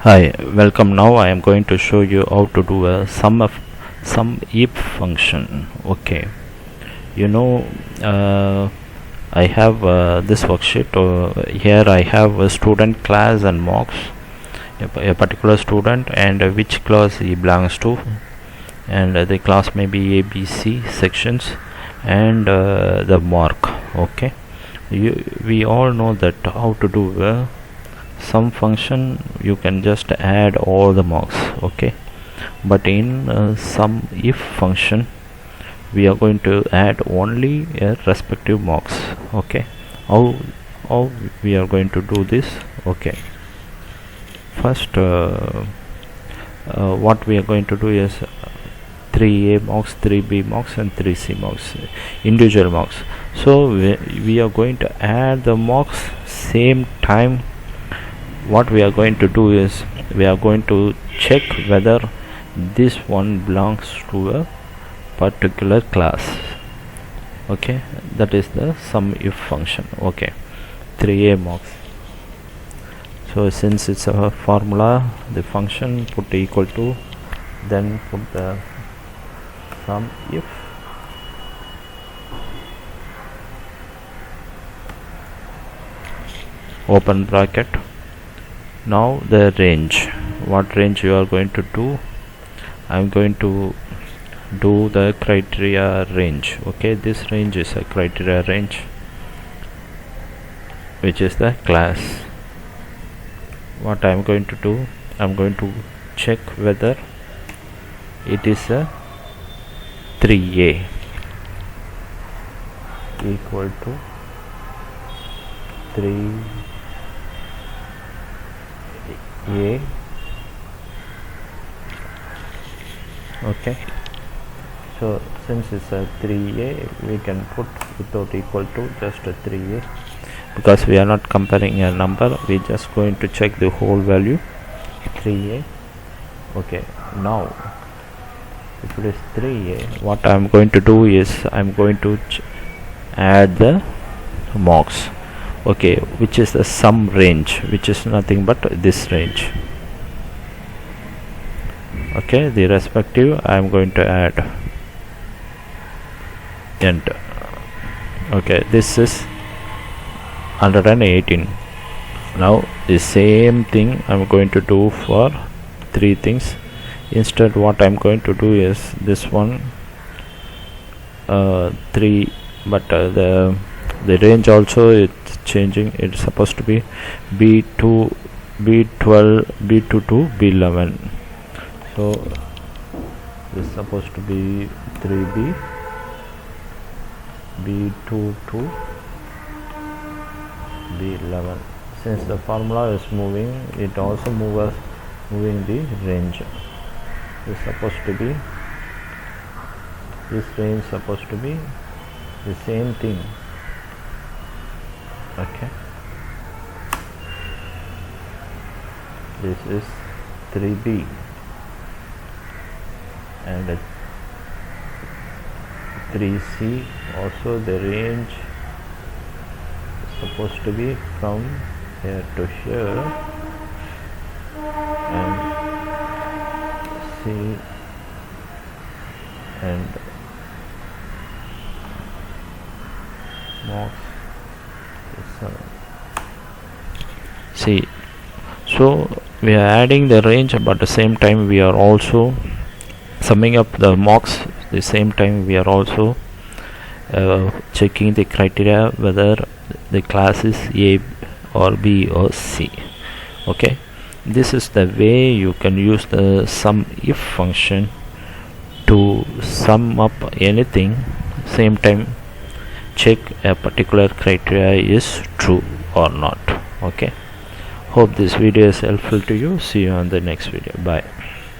Hi, welcome. Now I am going to show you how to do a sum if function. Okay, you know, I have this worksheet. Here I have a student, class, and marks. A particular student and which class he belongs to, and the class may be A, B, C sections, and the mark. Okay, we all know that how to do sum function. You can just add all the marks. Okay, but in sum if function we are going to add only a respective marks. Okay, how we are going to do this? Okay, first what we are going to do is 3A marks, 3B marks, and 3C marks, individual marks. So we are going to add the marks same time. What we are going to do is we are going to check whether this one belongs to a particular class. Okay, that is the sum if function. Okay, 3A marks. So since it's a formula, the function put equal to, then put the sum if open bracket. Now the range, what range you are going to do? I'm going to do the criteria range. Okay, this range is a criteria range, which is the class. What I'm going to do, I'm going to check whether it is a 3A equal to 3A. Okay, so since it's a 3A, we can put without equal to just a 3A, because we are not comparing a number, we just going to check the whole value 3A. Okay, now if it is 3A, what I am going to do is I am going to add the marks. Okay, which is the sum range, which is nothing but this range. Okay, the respective I am going to add, enter. Okay, this is 118. Now the same thing I am going to do for three things. Instead, what I am going to do is this one 3, but the range also it's changing. It's supposed to be B2, B12, B2 to B11. So this is supposed to be 3B, B2 to B11. Since the formula is moving, it also moving the range. This is supposed to be, this range supposed to be the same thing. Okay, this is 3B and 3C. Also the range is supposed to be from here to here, and C and marks. See, so we are adding the range, but at the same time we are also summing up the marks. The same time we are also checking the criteria whether the class is A or B or C. Okay, this is the way you can use the sum if function to sum up anything, same time check a particular criteria is true or not. Okay, hope this video is helpful to you. See you on the next video. Bye.